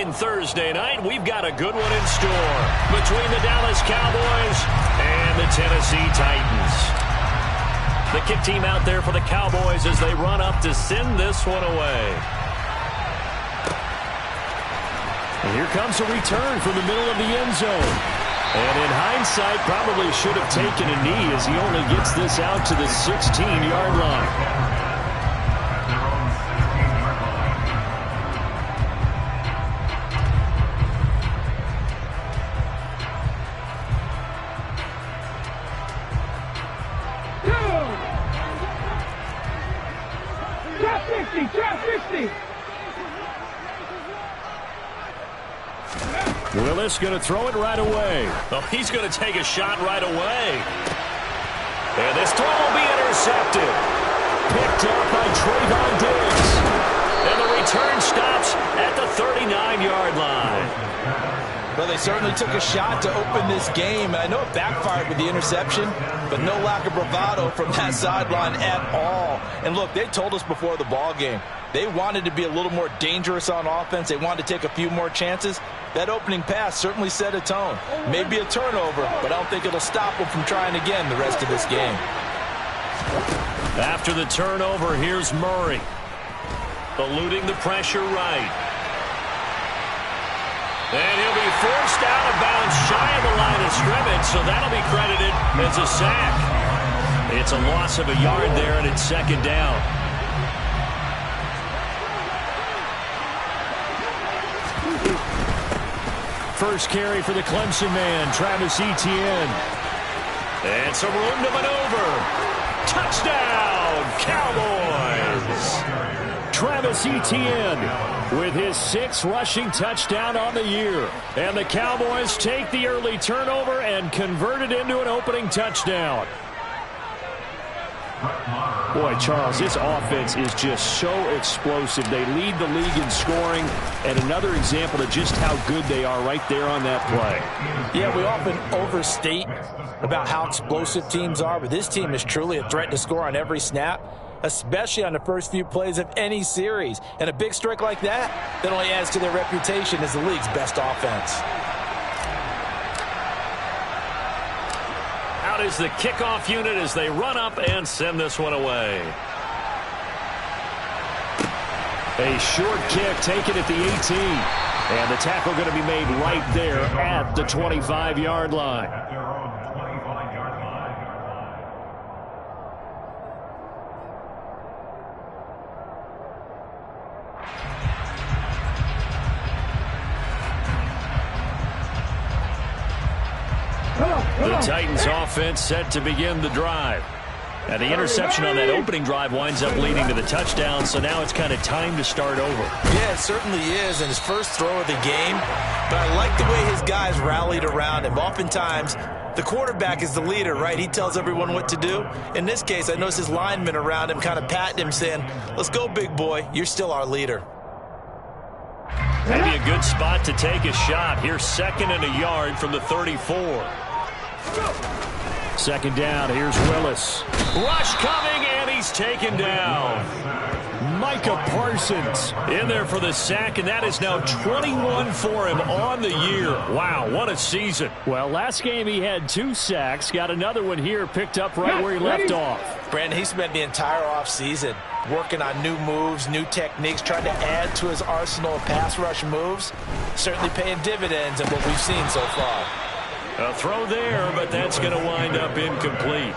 fine Thursday night. We've got a good one in store between the Dallas Cowboys and the Tennessee Titans. The kick team out there for the Cowboys as they run up to send this one away. And here comes a return from the middle of the end zone. And in hindsight, probably should have taken a knee as he only gets this out to the 16-yard line. Willis going to throw it right away. Oh, he's going to take a shot right away. And this throw will be intercepted. Picked up by Trayvon Diggs. And the return stops at the 39-yard line. Well, they certainly took a shot to open this game. I know it backfired with the interception, but no lack of bravado from that sideline at all. And look, they told us before the ball game, they wanted to be a little more dangerous on offense. They wanted to take a few more chances. That opening pass certainly set a tone. Maybe a turnover, but I don't think it'll stop them from trying again the rest of this game. After the turnover, here's Murray. Eluding the pressure right. And he'll be forced out of bounds shy of the line of scrimmage, so that'll be credited as a sack. It's a loss of a yard there, and it's second down. First carry for the Clemson man, Travis Etienne. And some room to maneuver. Touchdown, Cowboys! Travis Etienne with his 6th rushing touchdown on the year. And the Cowboys take the early turnover and convert it into an opening touchdown. Boy, Charles, this offense is just so explosive. They lead the league in scoring, and another example of just how good they are right there on that play. Yeah, we often overstate about how explosive teams are, but this team is truly a threat to score on every snap, especially on the first few plays of any series. And a big streak like that only adds to their reputation as the league's best offense. Out is the kickoff unit as they run up and send this one away. A short kick taken at the 18. And the tackle going to be made right there at the 25-yard line. The Titans offense set to begin the drive. And the interception on that opening drive winds up leading to the touchdown, so now it's kind of time to start over. Yeah, it certainly is, and his first throw of the game. But I like the way his guys rallied around him. Oftentimes, the quarterback is the leader, right? He tells everyone what to do. In this case, I noticed his linemen around him kind of patting him, saying, "Let's go, big boy. You're still our leader." Maybe a good spot to take a shot. Here's 2nd and a yard from the 34. Second down, here's Willis. Rush coming, and he's taken down. Micah Parsons in there for the sack, and that is now 21 for him on the year. Wow, what a season. Well, last game he had 2 sacks. Got another one here, picked up right where he left off. Brandon, he spent the entire offseason working on new moves, new techniques, trying to add to his arsenal of pass rush moves. Certainly paying dividends in what we've seen so far. A throw there, but that's going to wind up incomplete.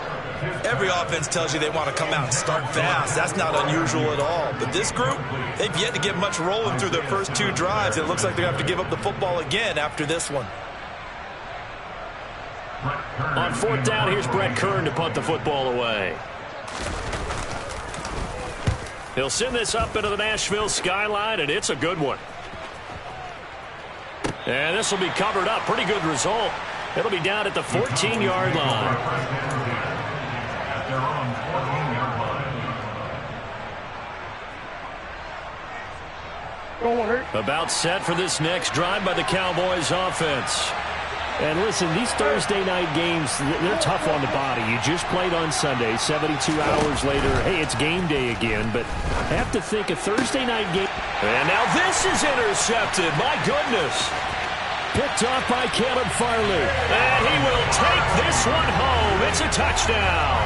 Every offense tells you they want to come out and start fast. That's not unusual at all. But this group, they've yet to get much rolling through their first 2 drives. It looks like they're going to have to give up the football again after this one. On 4th down, here's Brett Kern to punt the football away. He'll send this up into the Nashville skyline, and it's a good one. And this will be covered up. Pretty good result. It'll be down at the 14-yard line. About set for this next drive by the Cowboys offense. And listen, these Thursday night games, they're tough on the body. You just played on Sunday, 72 hours later, hey, it's game day again. But I have to think a Thursday night game. And now this is intercepted. My goodness. Picked off by Caleb Farley. And he will take this one home. It's a touchdown.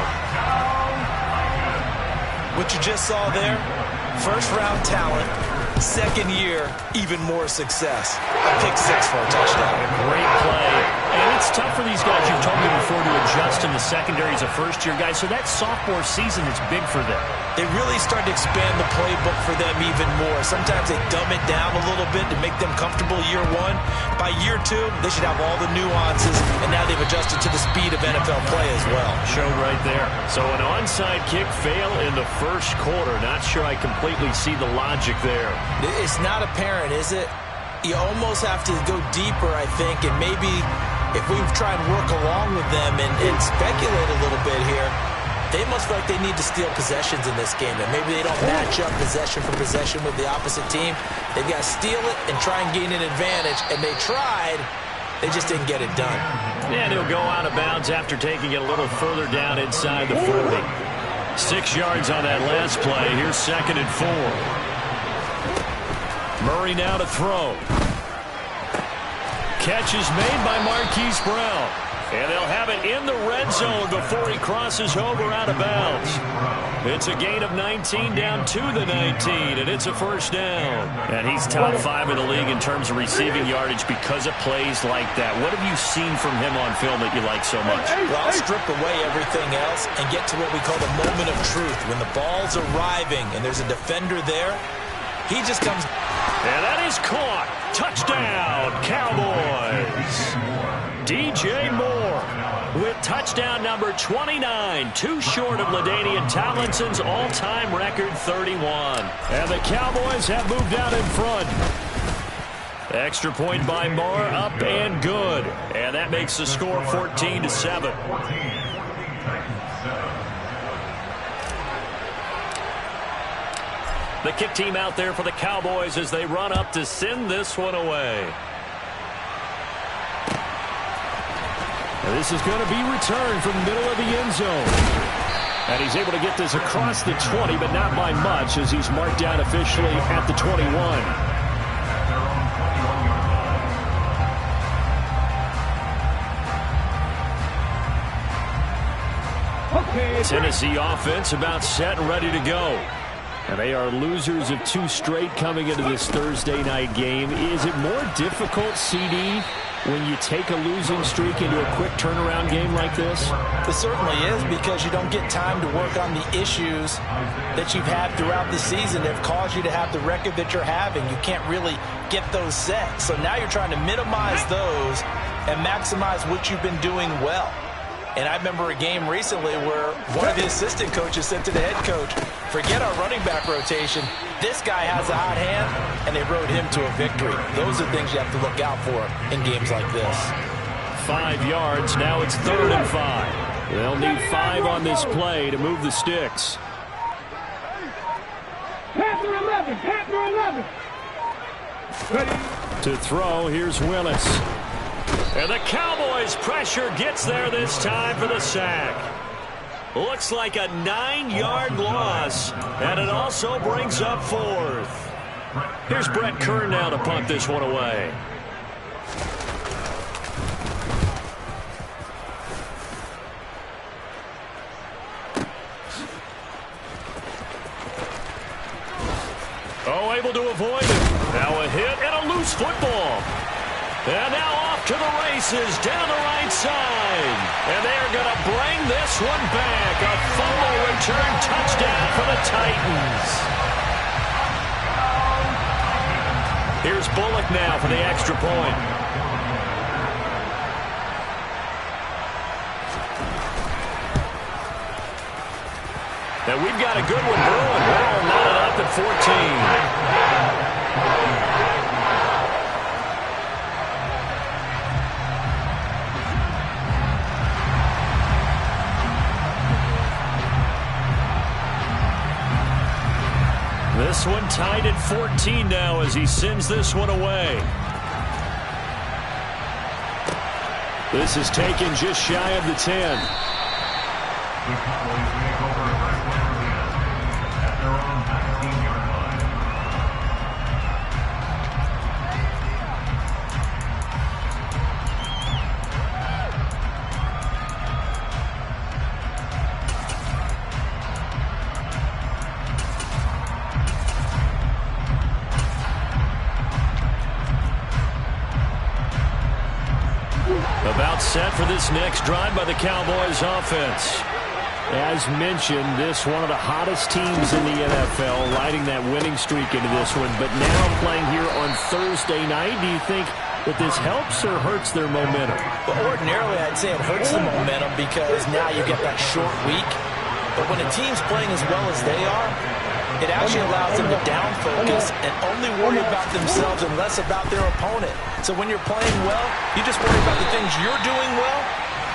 What you just saw there, first-round talent. Second year, even more success. A pick six for a touchdown. Great play. And it's tough for these guys, you've told me before, to adjust in the secondary as a first-year guy. So that sophomore season is big for them. They really start to expand the playbook for them even more. Sometimes they dumb it down a little bit to make them comfortable year one. By year two, they should have all the nuances, and now they've adjusted to the speed of NFL play as well. Showed right there. So an onside kick fail in the first quarter. Not sure I completely see the logic there. It's not apparent, is it? You almost have to go deeper, I think, and maybe if we try and work along with them and speculate a little bit here, they must feel like they need to steal possessions in this game, and maybe they don't match up possession for possession with the opposite team. They've got to steal it and try and gain an advantage, and they tried. They just didn't get it done. And he'll go out of bounds after taking it a little further down inside the 40. 6 yards on that last play. Here's 2nd and 4. Murray now to throw. Catch is made by Marquise Brown. And they'll have it in the red zone before he crosses over out of bounds. It's a gain of 19 down to the 19, and it's a first down. And he's top 5 in the league in terms of receiving yardage because of plays like that. What have you seen from him on film that you like so much? Well, I'll strip away everything else and get to what we call the moment of truth. When the ball's arriving and there's a defender there, he just comes. And that is caught. Touchdown, Cowboys. DJ Moore with touchdown number 29, too short of LaDainian Tomlinson's all-time record 31. And the Cowboys have moved out in front. Extra point by Moore, up and good. And that makes the score 14-7. The kick team out there for the Cowboys as they run up to send this one away. And this is going to be returned from the middle of the end zone. And he's able to get this across the 20, but not by much as he's marked down officially at the 21. Okay. Tennessee offense about set and ready to go. And they are losers of 2 straight coming into this Thursday night game. Is it more difficult, CD, when you take a losing streak into a quick turnaround game like this? It certainly is, because you don't get time to work on the issues that you've had throughout the season that have caused you to have the record that you're having. You can't really get those set. So now you're trying to minimize those and maximize what you've been doing well. And I remember a game recently where one of the assistant coaches said to the head coach, forget our running back rotation. This guy has a hot hand, and they rode him to a victory. Those are things you have to look out for in games like this. 5 yards. Now it's 3rd and 5. They'll need 5 on this play to move the sticks. Panther 11. Panther 11. Ready. To throw, here's Willis. And the Cowboys' pressure gets there this time for the sack. Looks like a 9-yard loss, and it also brings up 4th. Here's Brett Kern now to punt this one away. Oh, able to avoid it. Now a hit and a loose football. And now off to the races down the right side. And they're going to bring this one back. A fumble return touchdown for the Titans. Here's Bullock now for the extra point. And we've got a good one brewing. We're all knotted up at 14. This one tied at 14 now as he sends this one away. This is taken just shy of the 10. The Cowboys make over the first down again at their own 19-yard line. About set for this next drive by the Cowboys offense. As mentioned, this one of the hottest teams in the NFL, riding that winning streak into this one, but now playing here on Thursday night. Do you think that this helps or hurts their momentum? But ordinarily, I'd say it hurts the momentum because now you get that short week. But when a team's playing as well as they are, it actually allows them to down focus and only worry about themselves and less about their opponent. So when you're playing well, you just worry about the things you're doing well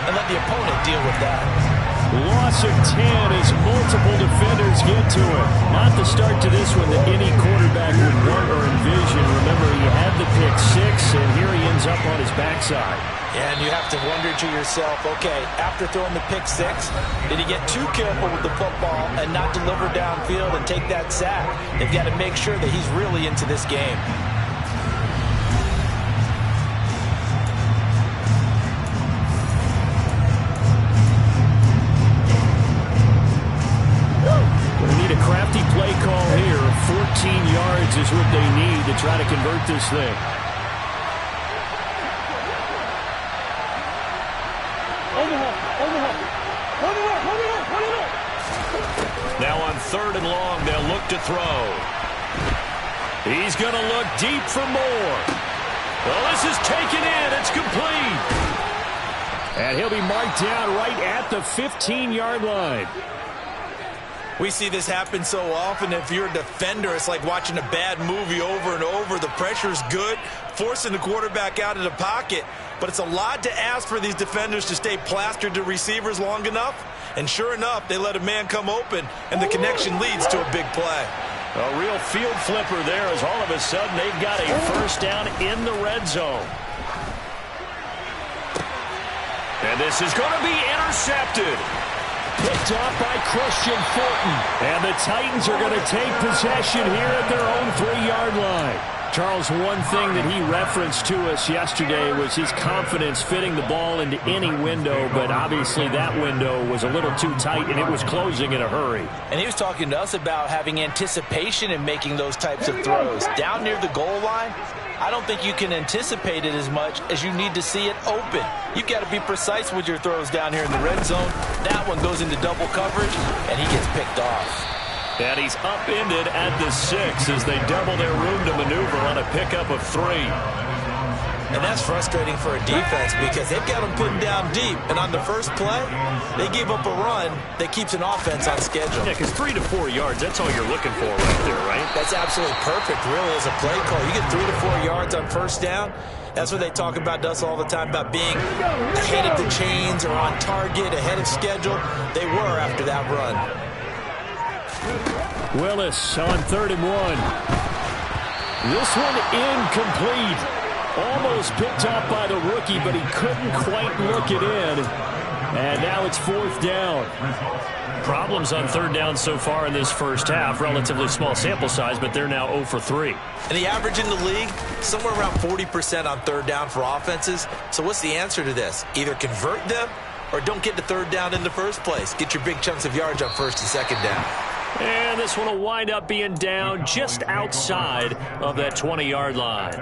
and let the opponent deal with that. Loss of 10 as multiple defenders get to it. Not the start to this one that any quarterback would want or envision. Remember, he had the pick 6, and here he ends up on his backside. Yeah, and you have to wonder to yourself, okay, after throwing the pick 6, did he get too careful with the football and not deliver downfield and take that sack? They've got to make sure that he's really into this game. Crafty play call here. 14 yards is what they need to try to convert this thing. Now on 3rd and long, they'll look to throw. He's going to look deep for more. Well, this is taken in. It's complete. And he'll be marked down right at the 15-yard line. We see this happen so often. If you're a defender, it's like watching a bad movie over and over. The pressure's good, forcing the quarterback out of the pocket. But it's a lot to ask for these defenders to stay plastered to receivers long enough. And sure enough, they let a man come open, and the connection leads to a big play. A real field flipper there as all of a sudden they've got a first down in the red zone. And this is going to be intercepted. Picked off by Christian Fulton. And the Titans are going to take possession here at their own 3-yard line. Charles, one thing that he referenced to us yesterday was his confidence fitting the ball into any window, but obviously that window was a little too tight, and it was closing in a hurry. And he was talking to us about having anticipation in making those types of throws. Down near the goal line, I don't think you can anticipate it as much as you need to see it open. You've got to be precise with your throws down here in the red zone. That one goes into double coverage, and he gets picked off. And he's upended at the 6 as they double their room to maneuver on a pickup of 3. And that's frustrating for a defense because they've got them pinned down deep. And on the first play, they gave up a run that keeps an offense on schedule. Yeah, because 3 to 4 yards, that's all you're looking for right there, right? That's absolutely perfect, really, as a play call. You get 3 to 4 yards on first down. That's what they talk about to us all the time, about being ahead of the chains or on target, ahead of schedule. They were after that run. Willis on 3rd and 1. This one incomplete. Almost picked off by the rookie, but he couldn't quite look it in. And now it's 4th down. Problems on 3rd down so far in this first half. Relatively small sample size, but they're now 0 for 3. And the average in the league, somewhere around 40% on 3rd down for offenses. So what's the answer to this? Either convert them or don't get to 3rd down in the first place. Get your big chunks of yards on 1st and 2nd down. And this one will wind up being down just outside of that 20-yard line.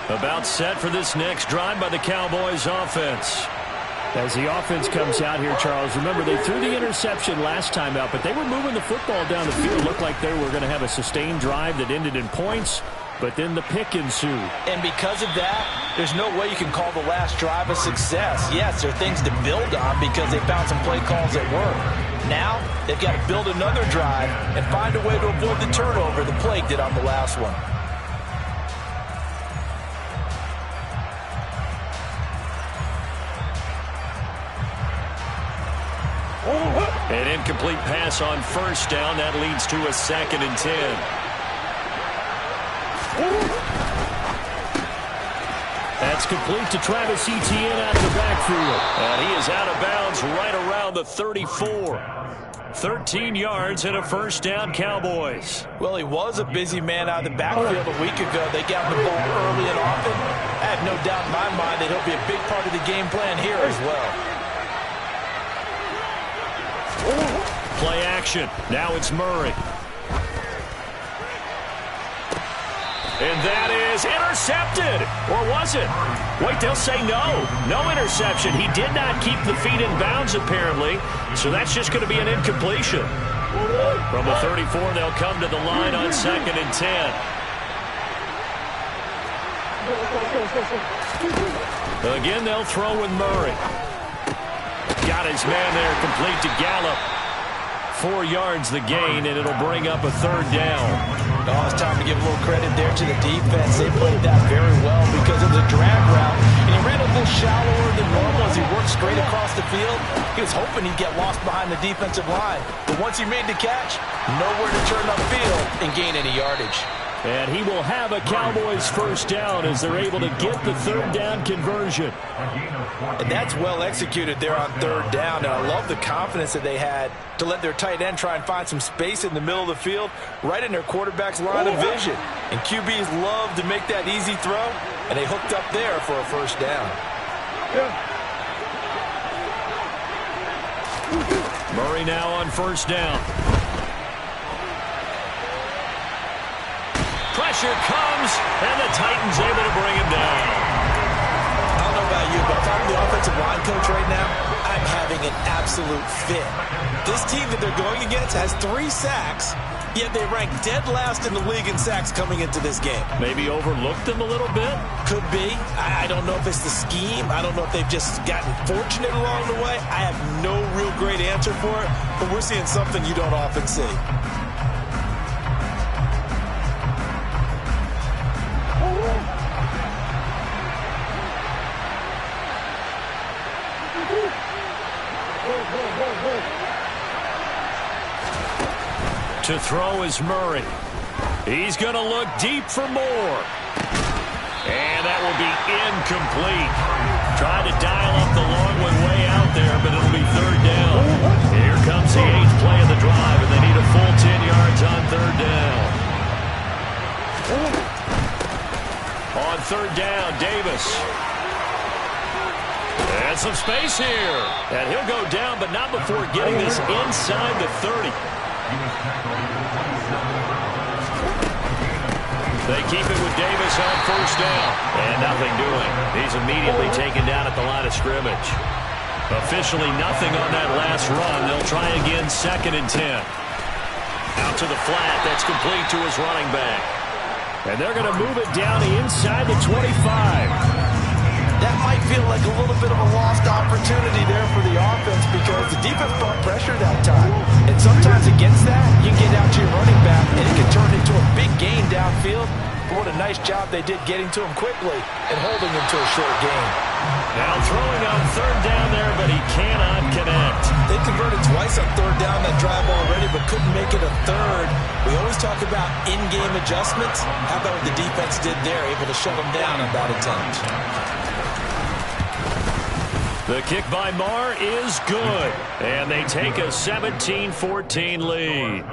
About set for this next drive by the Cowboys offense. As the offense comes out here, Charles, remember they threw the interception last time out, but they were moving the football down the field. Looked like they were going to have a sustained drive that ended in points, but then the pick ensued. And because of that, there's no way you can call the last drive a success. Yes, there are things to build on because they found some play calls that work. Now, they've got to build another drive and find a way to avoid the turnover the plague did on the last one. An incomplete pass on first down. That leads to a 2nd and 10. That's complete to Travis Etienne out of the backfield. And he is out of bounds right around the 34. 13 yards and a first down, Cowboys. Well, he was a busy man out of the backfield a week ago. They got the ball early and often. I have no doubt in my mind that he'll be a big part of the game plan here as well. Play action. Now it's Murray. And that is intercepted. Or was it? Wait, they'll say no. No interception. He did not keep the feet in bounds, apparently. So that's just going to be an incompletion. From the 34, they'll come to the line on 2nd and 10. Again, they'll throw with Murray. Got his man there, complete to Gallup. 4 yards the gain, and it'll bring up a 3rd down. Oh, it's time to give a little credit there to the defense. They played that very well because it was a drag route, and he ran a little shallower than normal as he worked straight across the field. He was hoping he'd get lost behind the defensive line, but once he made the catch, nowhere to turn upfield and gain any yardage. And he will have a Cowboys first down as they're able to get the 3rd down conversion. And that's well executed there on 3rd down. And I love the confidence that they had to let their tight end try and find some space in the middle of the field, right in their quarterback's line of vision. And QBs love to make that easy throw, and they hooked up there for a first down. Murray now on first down. Pressure comes, and the Titans able to bring him down. I don't know about you, but if I'm the offensive line coach right now, I'm having an absolute fit. This team that they're going against has 3 sacks, yet they rank dead last in the league in sacks coming into this game. Maybe overlooked them a little bit? Could be. I don't know if it's the scheme. I don't know if they've just gotten fortunate along the way. I have no real great answer for it, but we're seeing something you don't often see. To throw is Murray. He's going to look deep for more. And that will be incomplete. Tried to dial up the long one way out there, but it'll be 3rd down. Here comes the 8th play of the drive, and they need a full 10 yards on 3rd down. On 3rd down, Davis. And some space here. And he'll go down, but not before getting this inside the 30. They keep it with Davis on first down. And nothing doing. He's immediately taken down at the line of scrimmage. Officially nothing on that last run. They'll try again 2nd and 10. Out to the flat. That's complete to his running back. And they're going to move it down inside the 25. That might feel like a little bit of a lost opportunity there for the offense because the defense brought pressure that time. And sometimes against that, you can get out to your running back and it can turn into a big gain downfield. But what a nice job they did getting to him quickly and holding him to a short gain. Now throwing on 3rd down there, but he cannot connect. They converted twice on 3rd down that drive already, but couldn't make it a 3rd. We always talk about in-game adjustments. How about what the defense did there, able to shut them down on that attempt. The kick by Marr is good. And they take a 17-14 lead.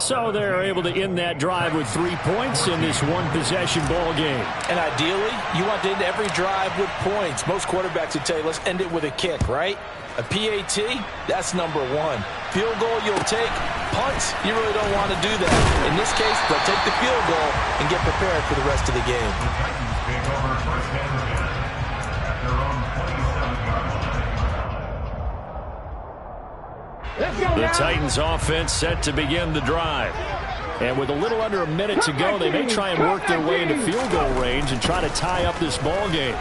So they're able to end that drive with 3 points in this one-possession ball game. And ideally, you want to end every drive with points. Most quarterbacks would tell you, let's end it with a kick, right? A PAT, that's number 1. Field goal, you'll take. Punts, you really don't want to do that. In this case, they'll take the field goal and get prepared for the rest of the game. The Titans offense set to begin the drive. And with a little under a minute to go, they may try and work their way into field goal range and try to tie up this ball game.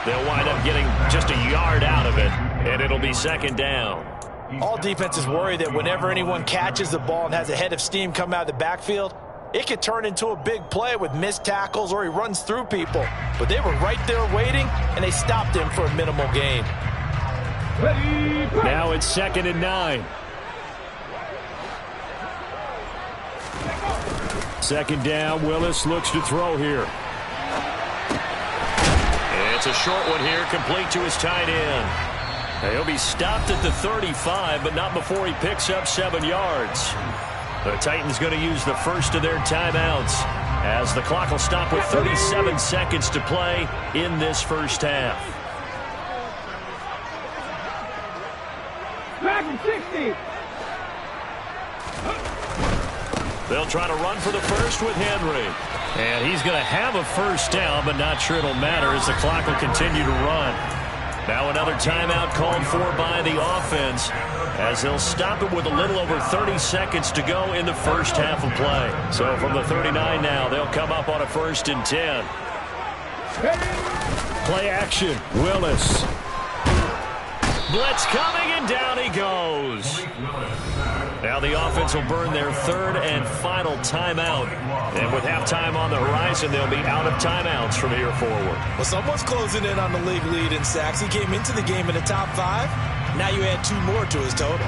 They'll wind up getting just a yard out of it, and it'll be 2nd down. All defenses worry that whenever anyone catches the ball and has a head of steam come out of the backfield, it could turn into a big play with missed tackles or he runs through people. But they were right there waiting, and they stopped him for a minimal gain. Now it's 2nd and 9. 2nd down. Willis looks to throw here. It's a short one here, complete to his tight end. He'll be stopped at the 35, but not before he picks up 7 yards. The Titans going to use the first of their timeouts as the clock will stop with 37 seconds to play in this first half. Back and 60. They'll try to run for the first with Henry. And he's going to have a first down, but not sure it'll matter as the clock will continue to run. Now another timeout called for by the offense as they'll stop it with a little over 30 seconds to go in the first half of play. So from the 39 now, they'll come up on a 1st and 10. Play action. Willis. Blitz coming, and down he goes. Now the offense will burn their 3rd and final timeout. And with halftime on the horizon, they'll be out of timeouts from here forward. Well, someone's closing in on the league lead in sacks. He came into the game in the top 5. Now you add 2 more to his total.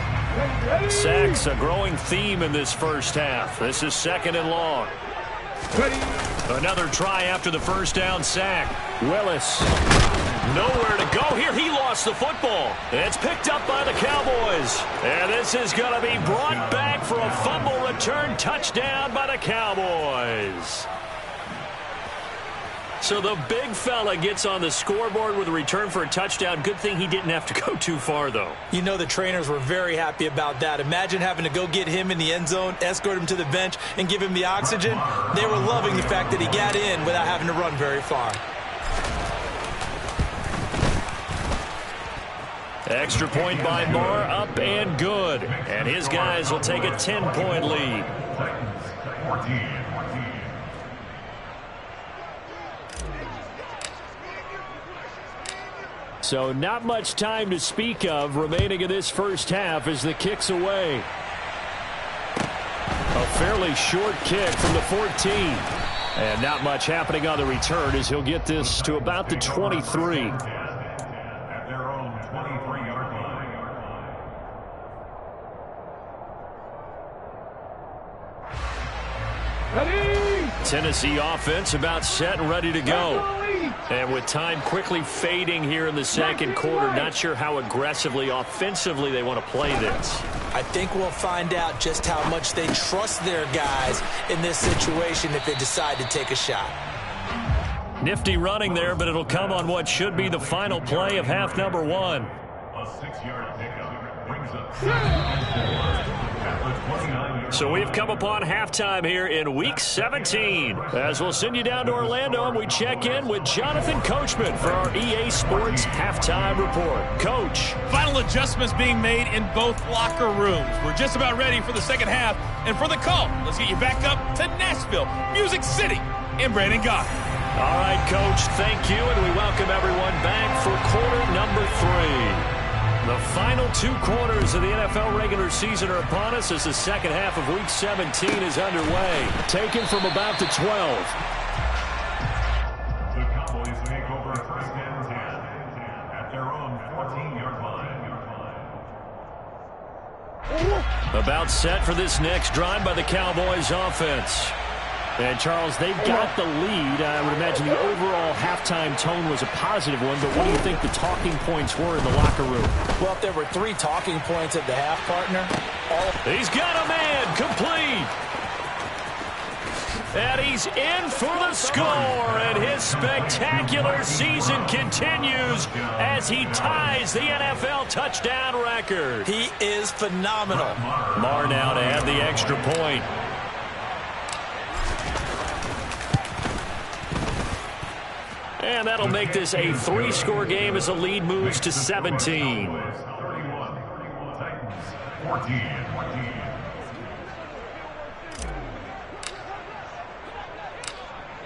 Sacks, a growing theme in this first half. This is 2nd and long. Another try after the first down sack. Willis. Nowhere to go here. He lost the football. It's picked up by the Cowboys. And this is going to be brought back for a fumble return touchdown by the Cowboys. So the big fella gets on the scoreboard with a return for a touchdown. Good thing he didn't have to go too far, though. You know the trainers were very happy about that. Imagine having to go get him in the end zone, escort him to the bench, and give him the oxygen. They were loving the fact that he got in without having to run very far. Extra point by Moore, up and good. And his guys will take a 10-point lead. So not much time to speak of remaining in this first half as the kick's away. A fairly short kick from the 14. And not much happening on the return as he'll get this to about the 23. Tennessee offense about set and ready to go. And with time quickly fading here in the second quarter, not sure how aggressively, offensively they want to play this. I think we'll find out just how much they trust their guys in this situation if they decide to take a shot. Nifty running there, but it'll come on what should be the final play of half number 1. A 6-yard pickup brings up 7 at the 29-yard. So we've come upon halftime here in Week 17. As we'll send you down to Orlando and we check in with Jonathan Coachman for our EA Sports Halftime Report. Coach. Final adjustments being made in both locker rooms. We're just about ready for the second half. And for the call, let's get you back up to Nashville, Music City, and Brandon Gaudin. All right, Coach, thank you, and we welcome everyone back for quarter number 3. The final 2 quarters of the NFL regular season are upon us as the second half of Week 17 is underway. Taken from about the 12. The Cowboys take over 1st and 10 at their own 14-yard line. About set for this next drive by the Cowboys offense. And, Charles, they've got the lead. I would imagine the overall halftime tone was a positive one, but what do you think the talking points were in the locker room? Well, if there were 3 talking points at the half, partner, He's got a man, complete. And he's in for the score, and his spectacular season continues as he ties the NFL touchdown record. he is phenomenal. Marr now to add the extra point. And that'll make this a 3-score game as the lead moves to 17. 31, Titans 14.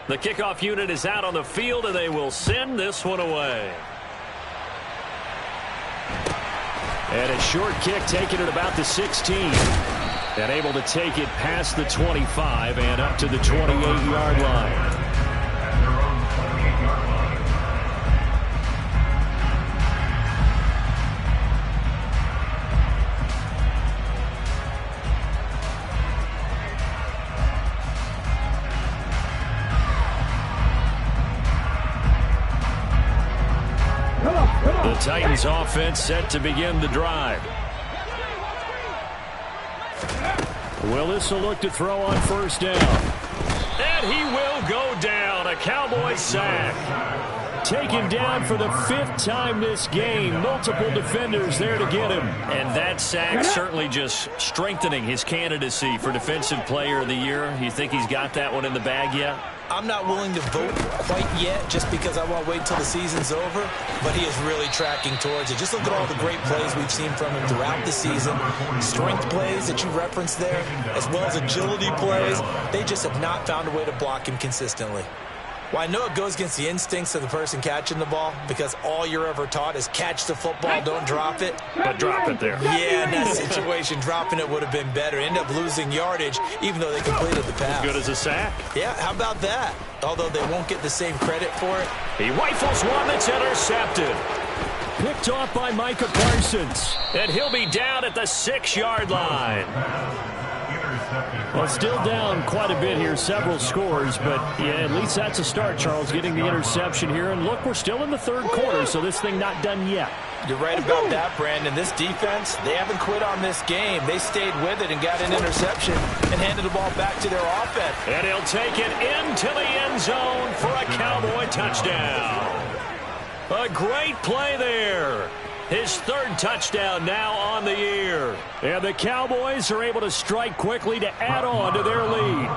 The kickoff unit is out on the field, and they will send this one away. And a short kick taken at about the 16. And able to take it past the 25 and up to the 28-yard line. Titans offense set to begin the drive. Willis will look to throw on first down. And he will go down. A Cowboys sack. Taken down for the 5th time this game. Multiple defenders there to get him. And that sack certainly just strengthening his candidacy for Defensive Player of the Year. You think he's got that one in the bag yet? I'm not willing to vote quite yet just because I want to wait until the season's over, but he is really tracking towards it. Just look at all the great plays we've seen from him throughout the season. Strength plays that you referenced there, as well as agility plays. They just have not found a way to block him consistently. Well, I know it goes against the instincts of the person catching the ball because all you're ever taught is catch the football, don't drop it. But drop it there. Yeah, in that situation, dropping it would have been better. End up losing yardage, even though they completed the pass. As good as a sack. Yeah, how about that? Although they won't get the same credit for it. He rifles one that's intercepted. Picked off by Micah Parsons. And he'll be down at the 6-yard line. Well, still down quite a bit here, several scores, but yeah, at least that's a start, Charles, getting the interception here. And look, we're still in the 3rd quarter, so this thing not done yet. You're right about that, Brandon. This defense, they haven't quit on this game. They stayed with it and got an interception and handed the ball back to their offense. And he'll take it into the end zone for a Cowboy touchdown. A great play there. His 3rd touchdown now on the year. And the Cowboys are able to strike quickly to add on to their lead.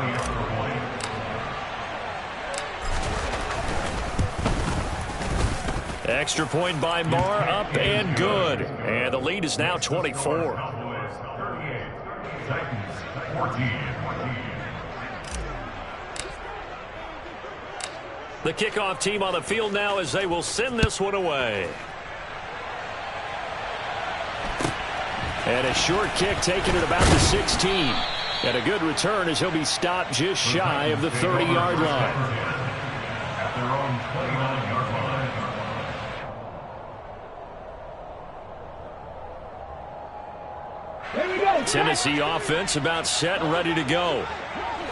Extra point by Marr, up and good. And the lead is now 24. The kickoff team on the field now as they will send this one away. And a short kick taken at about the 16. And a good return as he'll be stopped just shy of the 30-yard line. At their own 29-yard line. Tennessee offense about set and ready to go.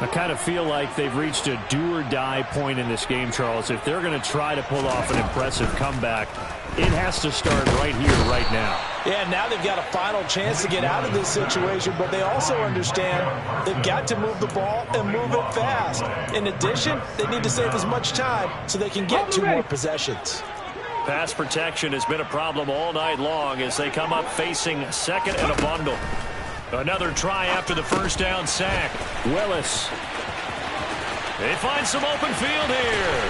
I kind of feel like they've reached a do-or-die point in this game, Charles. If they're going to try to pull off an impressive comeback, it has to start right here, right now. Yeah, now they've got a final chance to get out of this situation, but they also understand they've got to move the ball and move it fast. In addition, they need to save as much time so they can get 2 more possessions. Pass protection has been a problem all night long as they come up facing 2nd and a bundle. Another try after the first down sack. Willis. They find some open field here.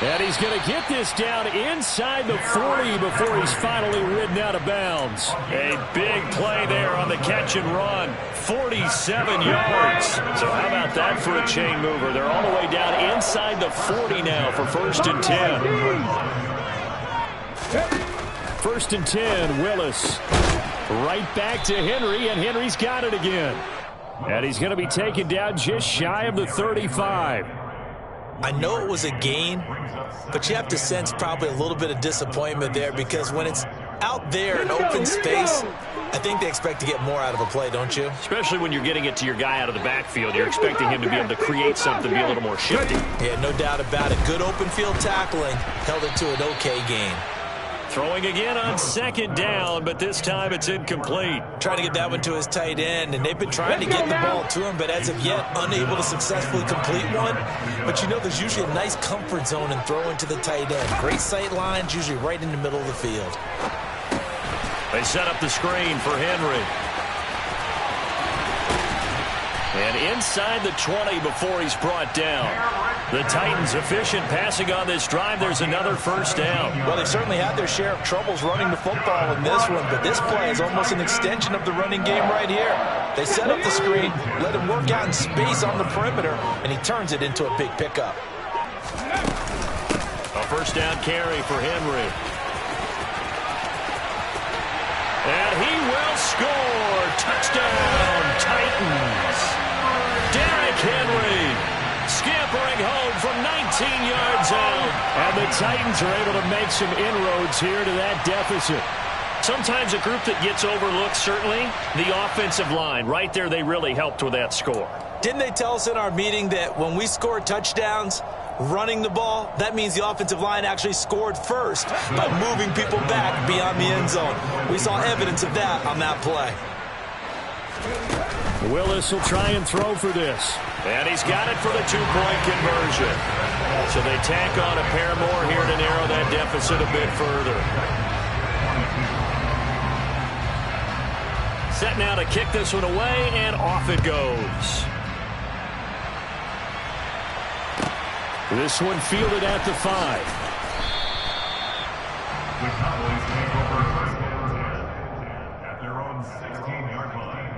And he's going to get this down inside the 40 before he's finally ridden out of bounds. A big play there on the catch and run. 47 yards. So how about that for a chain mover? They're all the way down inside the 40 now for 1st and 10. 1st and 10, Willis. Right back to Henry, and Henry's got it again. And he's going to be taken down just shy of the 35. I know it was a gain, but you have to sense probably a little bit of disappointment there because when it's out there in open space, I think they expect to get more out of a play, don't you? Especially when you're getting it to your guy out of the backfield. You're expecting him to be able to create something, be a little more shifty. Yeah, no doubt about it. Good open field tackling. Held it to an okay gain. Throwing again on 2nd down, but this time it's incomplete. Trying to get that one to his tight end, and they've been trying to get the ball to him, but as of yet, unable to successfully complete one. But you know there's usually a nice comfort zone in throwing to the tight end. Great sight lines, usually right in the middle of the field. They set up the screen for Henry. And inside the 20 before he's brought down. The Titans efficient passing on this drive. There's another first down. Well, they certainly had their share of troubles running the football in this one, but this play is almost an extension of the running game right here. They set up the screen, let him work out in space on the perimeter, and he turns it into a big pickup. A first down carry for Henry. And he will score. Touchdown, Titans. Derrick Henry scampering home from 19 yards out. And the Titans are able to make some inroads here to that deficit. Sometimes a group that gets overlooked, certainly, the offensive line. Right there, they really helped with that score. Didn't they tell us in our meeting that when we score touchdowns, running the ball, that means the offensive line actually scored first by moving people back beyond the end zone. We saw evidence of that on that play. Willis will try and throw for this. And he's got it for the two-point conversion. So they tack on a pair more here to narrow that deficit a bit further. Set now to kick this one away, and off it goes. This one fielded at the 5. The Cowboys take over first and 10 at their own 16-yard line.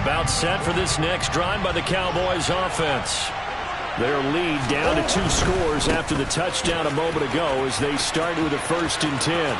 About set for this next drive by the Cowboys offense. Their lead down to 2 scores after the touchdown a moment ago as they start with a 1st and 10.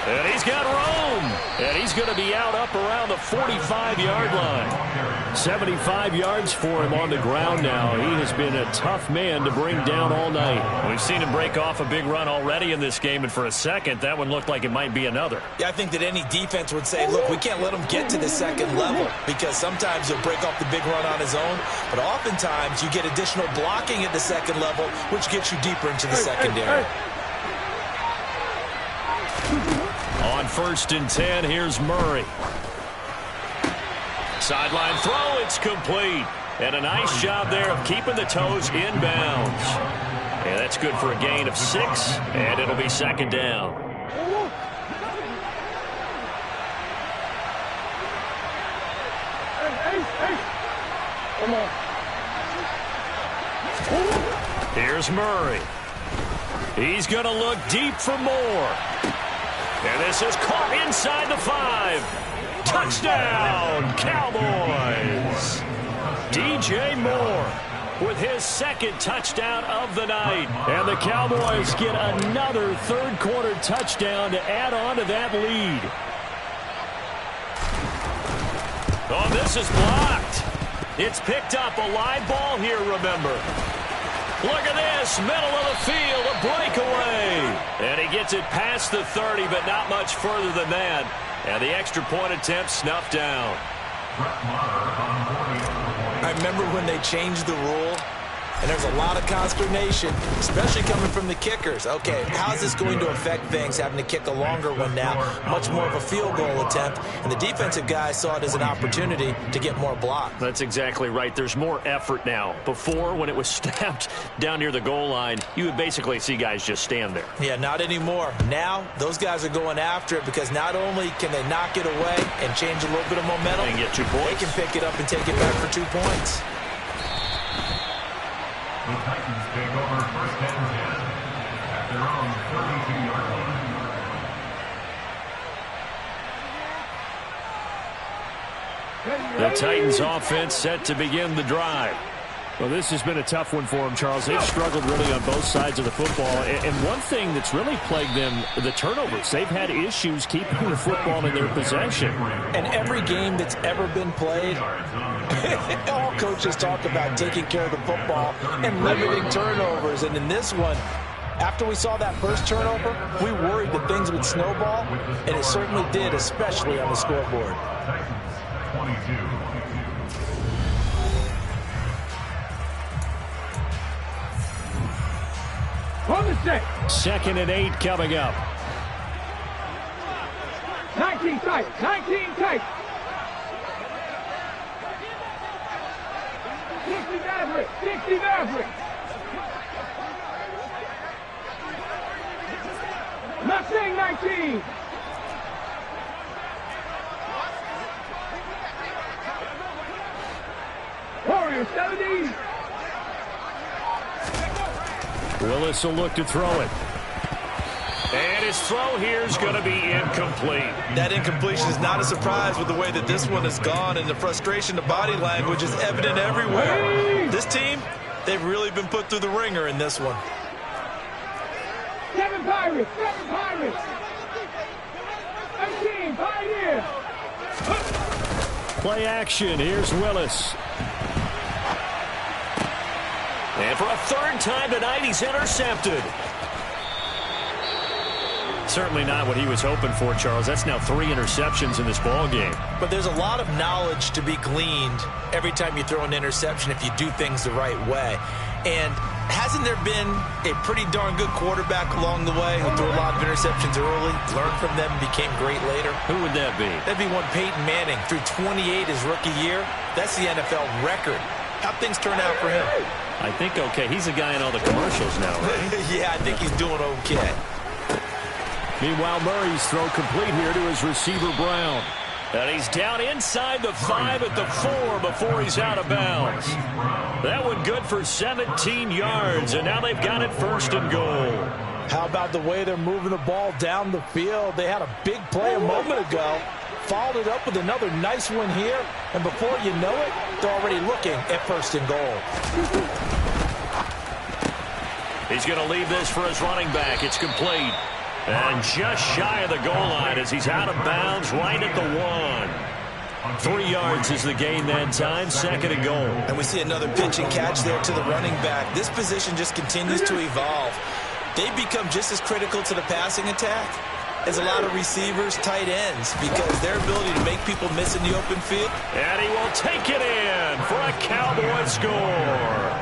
And he's got room. And he's going to be out up around the 45-yard line. 75 yards for him on the ground now. He has been a tough man to bring down all night. We've seen him break off a big run already in this game, and for a second, that one looked like it might be another. Yeah, I think that any defense would say, look, we can't let him get to the second level because sometimes he'll break off the big run on his own, but oftentimes you get additional blocking at the second level, which gets you deeper into the secondary. On 1st and 10, here's Murray. Sideline throw, it's complete. And a nice job there of keeping the toes inbounds. And that's good for a gain of 6, and it'll be 2nd down. Here's Murray. He's going to look deep for more. And this is caught inside the 5. Touchdown, Cowboys. DJ Moore with his 2nd touchdown of the night. And the Cowboys get another 3rd quarter touchdown to add on to that lead. Oh, this is blocked. It's picked up, a live ball here, remember. Look at this, middle of the field, a breakaway. And he gets it past the 30, but not much further than that. And the extra point attempt snuffed down. I remember when they changed the rule, and there's a lot of consternation, especially coming from the kickers. Okay, how's this going to affect things, having to kick a longer one now, much more of a field goal attempt, and the defensive guys saw it as an opportunity to get more blocks. That's exactly right. There's more effort now. Before, when it was snapped down near the goal line, you would basically see guys just stand there. Yeah, not anymore. Now, those guys are going after it because not only can they knock it away and change a little bit of momentum, and get 2 points. They can pick it up and take it back for 2 points. The Titans take over first and 10 at their own 32-yard line. The Titans offense set to begin the drive. Well, this has been a tough one for them, Charles. They've struggled really on both sides of the football. And one thing that's really plagued them, the turnovers. They've had issues keeping the football in their possession. And every game that's ever been played, all coaches talk about taking care of the football and limiting turnovers. And in this one, after we saw that first turnover, we worried that things would snowball, and it certainly did, especially on the scoreboard. Titans 22. On the set. 2nd and 8 coming up. 19 tight. 19 tight. 60 Maverick. 60 Maverick. Mustang 19. Warrior 70. Willis will look to throw it. And his throw here is going to be incomplete. That incompletion is not a surprise with the way that this one has gone, and the frustration, the body language is evident everywhere. This team, they've really been put through the ringer in this one. 7 Pirates. 7 Pirates. 18 Pioneer. Play action. Here's Willis. And for a 3rd time tonight, he's intercepted. Certainly not what he was hoping for, Charles. That's now 3 interceptions in this ball game. But there's a lot of knowledge to be gleaned every time you throw an interception if you do things the right way. And hasn't there been a pretty darn good quarterback along the way who threw a lot of interceptions early, learned from them, and became great later? Who would that be? That'd be one Peyton Manning. Threw 28 his rookie year. That's the NFL record. How'd things turn out for him? I think okay. He's a guy in all the commercials now, right? Yeah, I think he's doing okay. Meanwhile, Murray's throw complete here to his receiver, Brown. And he's down inside the 5 at the 4 before he's out of bounds. That one good for 17 yards, and now they've got it 1st and goal. How about the way they're moving the ball down the field? They had a big play a moment ago, followed it up with another nice one here, and before you know it, they're already looking at 1st and goal. He's going to leave this for his running back. It's complete. And just shy of the goal line as he's out of bounds right at the 1. 3 yards is the gain that time, 2nd and goal. And we see another pitch and catch there to the running back. This position just continues to evolve. They become just as critical to the passing attack as a lot of receivers, tight ends, because their ability to make people miss in the open field. And he will take it in for a Cowboy score.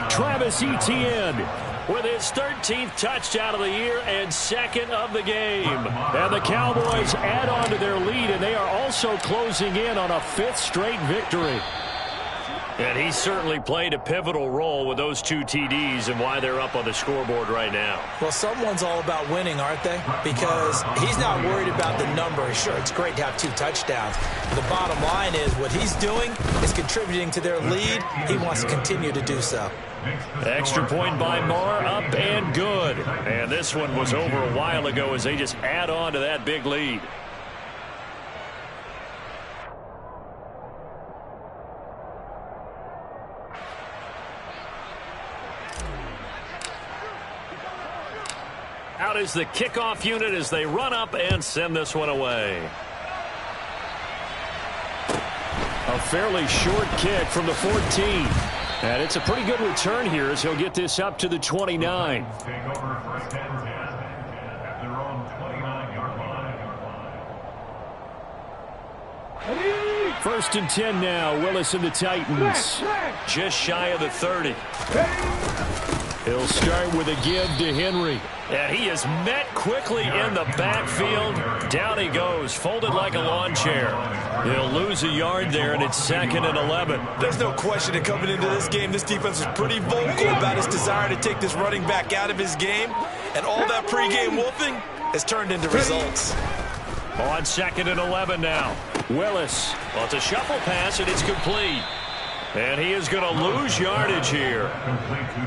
Travis Etienne with his 13th touchdown of the year and 2nd of the game. And the Cowboys add on to their lead, and they are also closing in on a 5th straight victory. And he certainly played a pivotal role with those 2 TDs and why they're up on the scoreboard right now. Well, someone's all about winning, aren't they? Because he's not worried about the number. Sure, it's great to have 2 touchdowns. The bottom line is what he's doing is contributing to their lead. He wants to continue to do so. Extra point by Marr, up and good. And this one was over a while ago as they just add on to that big lead. Out is the kickoff unit as they run up and send this one away. A fairly short kick from the 14. And it's a pretty good return here as he'll get this up to the 29. Take over 1st and 10 at their own 29-yard line. 1st and 10 now. Willis and the Titans. Just shy of the 30. He'll start with a give to Henry. And he is met quickly in the backfield. Down he goes, folded like a lawn chair. He'll lose a yard there, and it's 2nd and 11. There's no question that coming into this game, this defense was pretty vocal about his desire to take this running back out of his game. And all that pregame wolfing has turned into results. On 2nd and 11 now. Willis. Well, it's a shuffle pass, and it's complete. And he is going to lose yardage here.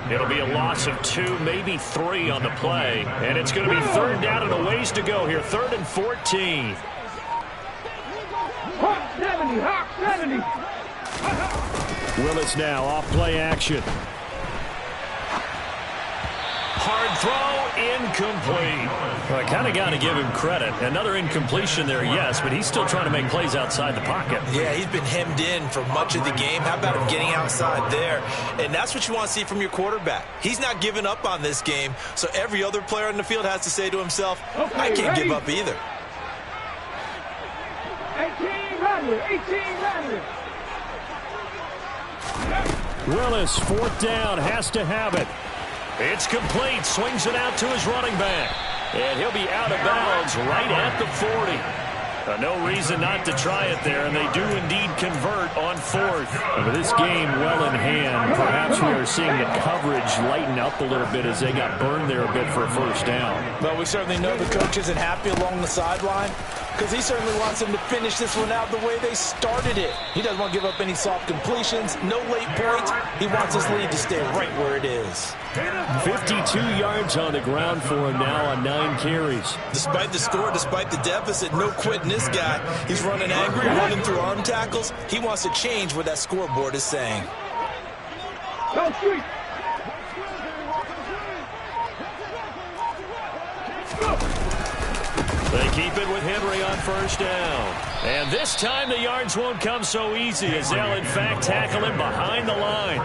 It'll be a loss of 2, maybe 3 on the play. And it's going to be 3rd down and a ways to go here. 3rd and 14. Hawk 70, Hawk 70. Willis now off play action. Hard throw, incomplete. Well, I kind of got to give him credit. Another incompletion there, yes, but he's still trying to make plays outside the pocket. Yeah, he's been hemmed in for much of the game. How about him getting outside there? And that's what you want to see from your quarterback. He's not giving up on this game, so every other player in the field has to say to himself, I can't give up either. 18 Willis, 4th down, has to have it. It's complete. Swings it out to his running back. And he'll be out of bounds right at the 40. No reason not to try it there, and they do indeed convert on 4th. And with this game well in hand, perhaps we are seeing the coverage lighten up a little bit as they got burned there a bit for a 1st down. Well, we certainly know the coach isn't happy along the sideline because he certainly wants them to finish this one out the way they started it. He doesn't want to give up any soft completions, no late points. He wants his lead to stay right where it is. 52 yards on the ground for him now on 9 carries. Despite the score, despite the deficit, no quitting this guy. He's running angry, running through arm tackles. He wants to change what that scoreboard is saying. Go street. They keep it with Henry on 1st down. And this time the yards won't come so easy as they'll in fact tackle him behind the line.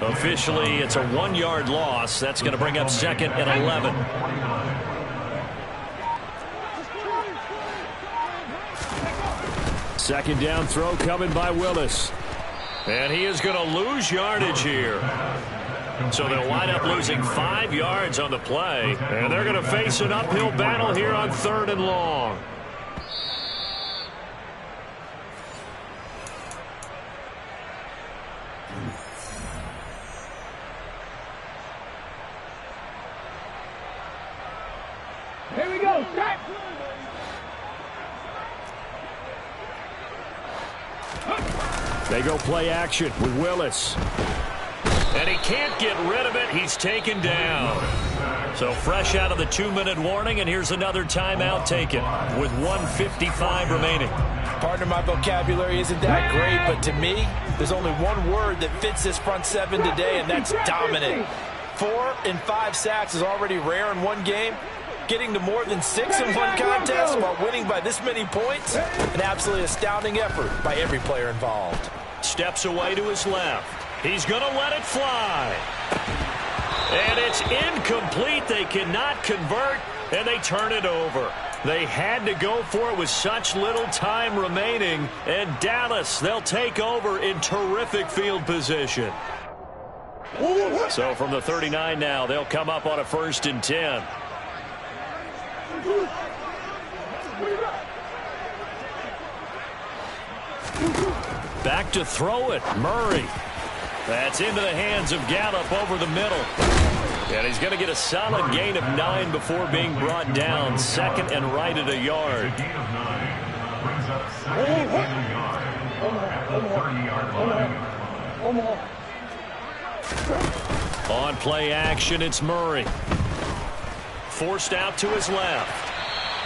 Officially, it's a 1-yard loss. That's going to bring up 2nd and 11. Second down throw coming by Willis. And he is going to lose yardage here. So they'll wind up losing 5 yards on the play. And they're going to face an uphill battle here on 3rd and long. Here we go. Start. They go play action with Willis. And he can't get rid of it. He's taken down. So fresh out of the 2-minute warning, and here's another timeout taken with 1:55 remaining. Partner, my vocabulary isn't that great, but to me, there's only one word that fits this front seven today, and that's dominant. 4 and 5 sacks is already rare in one game. Getting to more than 6 in one contest while winning by this many points, an absolutely astounding effort by every player involved. Steps away to his left. He's going to let it fly. And it's incomplete. They cannot convert, and they turn it over. They had to go for it with such little time remaining. And Dallas, they'll take over in terrific field position. So from the 39 now, they'll come up on a 1st and 10. Back to throw it. Murray. That's into the hands of Gallup over the middle. And he's going to get a solid gain of 9 before being brought down. 2nd and right at a yard. A gain of 9 brings up 2nd and a yard at the 30-yard line. On play action, it's Murray. Forced out to his left.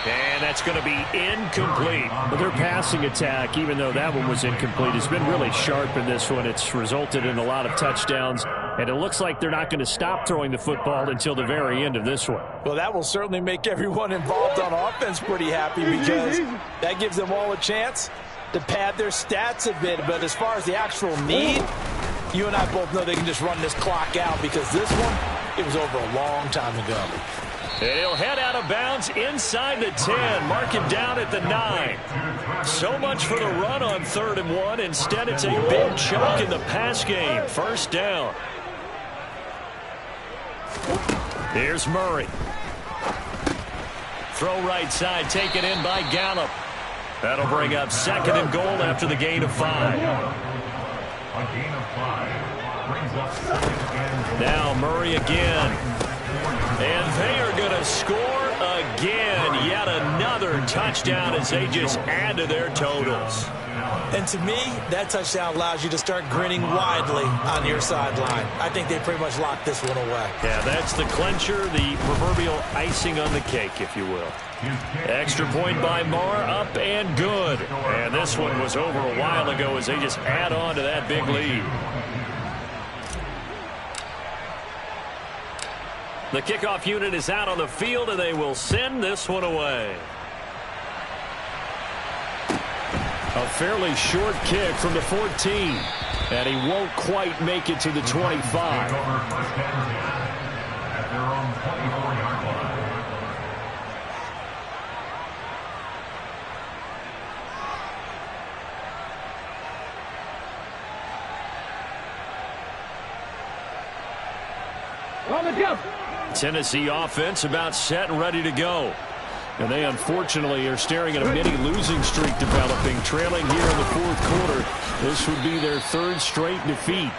And that's going to be incomplete. But their passing attack, even though that one was incomplete, has been really sharp in this one. It's resulted in a lot of touchdowns. And it looks like they're not going to stop throwing the football until the very end of this one. Well, that will certainly make everyone involved on offense pretty happy, because that gives them all a chance to pad their stats a bit. But as far as the actual need, you and I both know they can just run this clock out, because this one, it was over a long time ago. And he'll head out of bounds inside the 10. Mark him down at the 9. So much for the run on 3rd and 1. Instead, it's a big chunk in the pass game. 1st down. Here's Murray. Throw right side, taken in by Gallup. That'll bring up 2nd and goal after the gain of 5. A gain of 5 brings up 2nd and goal. Now Murray again. And they are going to score again. Yet another touchdown as they just add to their totals. And to me, that touchdown allows you to start grinning widely on your sideline. I think they pretty much locked this one away. Yeah, that's the clincher, the proverbial icing on the cake, if you will. Extra point by Marr, up and good. And this one was over a while ago as they just add on to that big lead. The kickoff unit is out on the field, and they will send this one away. A fairly short kick from the 14. And he won't quite make it to the 25. At their own 24-yard line. On the jump. Tennessee offense about set and ready to go. And they unfortunately are staring at a mini losing streak developing, trailing here in the 4th quarter. This would be their 3rd straight defeat.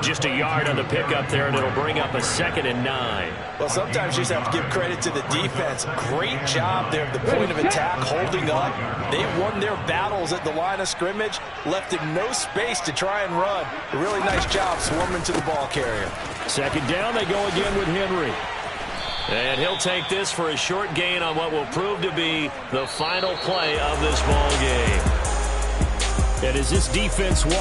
Just a yard on the pickup there, and it'll bring up a 2nd and 9. Well, sometimes you just have to give credit to the defense. Great job there at the point of attack, holding up. They won their battles at the line of scrimmage, left him no space to try and run. A really nice job swarming to the ball carrier. 2nd down, they go again with Henry. And he'll take this for a short gain on what will prove to be the final play of this ball game. And as this defense walks